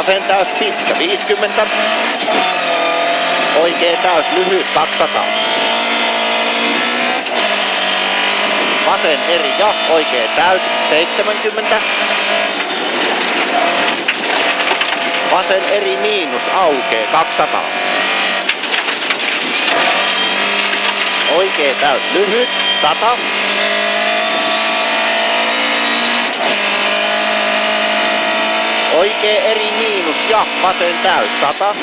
Vasen täys pitkä 50. Oikea täys lyhyt 200. Vasen eri ja oikea täys 70. Vasen eri miinus aukee 200. Oikea täys lyhyt 100. Oikea eri miinus ja vasen täys 100.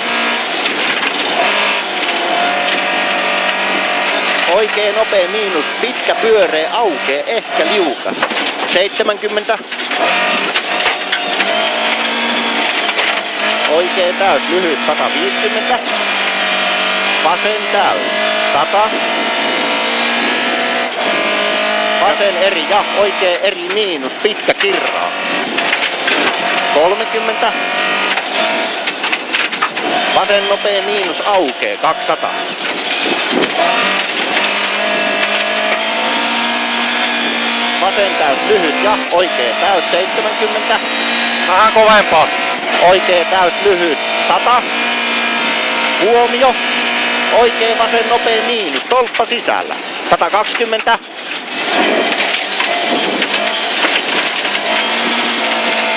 Oikea nopea miinus pitkä pyöreä aukee ehkä liukas 70. Oikea täys lyhyt 150. Vasen täys 100. Vasen eri ja oikea eri miinus pitkä kirraa 30. Vasen nopea miinus aukee 200. Vasen täys lyhyt ja oikea täys 70. Vähän kovempaa. Oikea täys lyhyt 100. Huomio. Oikea vasen nopea miinus tolppa sisällä 120.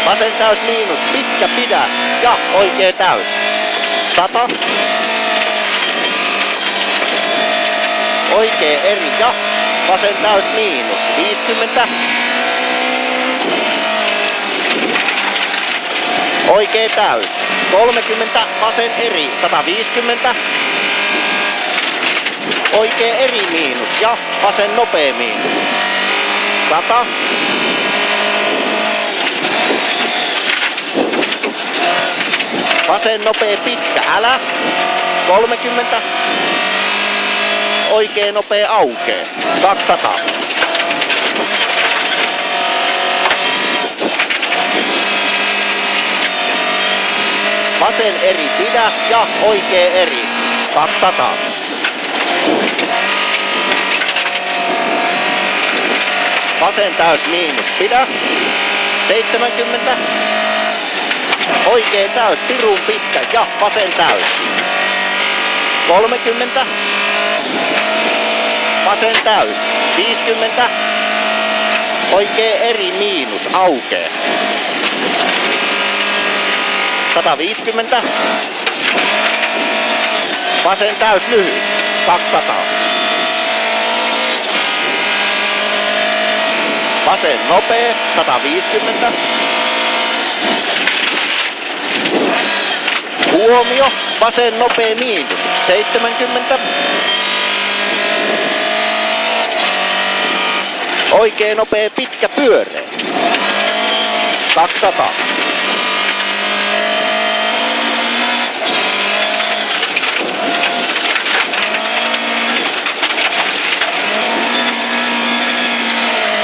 Vasen täys miinus pitkä pidä ja oikea täys 100. Oikea eri ja vasen täys miinus 50. Oikea täys 30. Vasen eri 150. Oikea eri miinus ja vasen nopea miinus 100. Vasen nopea pitkä älä 30. Oikea nopea aukee 200. Vasen eri pidä ja oikea eri 200. Vasen täys miinus pidä 70. Oikea täys pirun pitkä ja vasen täys 30. Vasen täys 50. Oikea eri miinus aukee 150. Vasen täys lyhyt 200. Vasen nopea 150. Huomio, vasen nopea miinus 70. Oikea nopea pitkä pyöreä 200.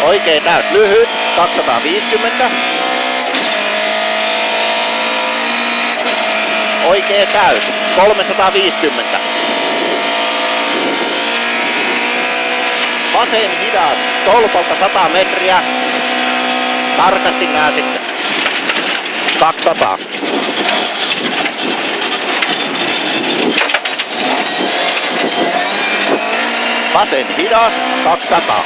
Oikea täys lyhyt 250. Oikea täys 350. Vasen hidas tolpalta 100 metriä. Tarkasti nää sitten. 200. Vasen hidas 200.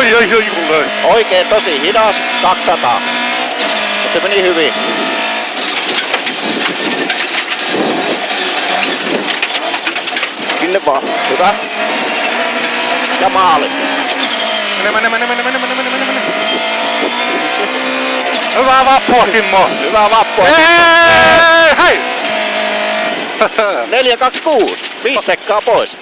Oi. Oikein tosi hidas 200. Mutta se meni hyvin. Sinne vaan. Hyvä. Ja maali. Mene. Hyvää vappua, Kimmo. Hyvää vappua. Hei! 4-2-6. 5 sekkaa pois.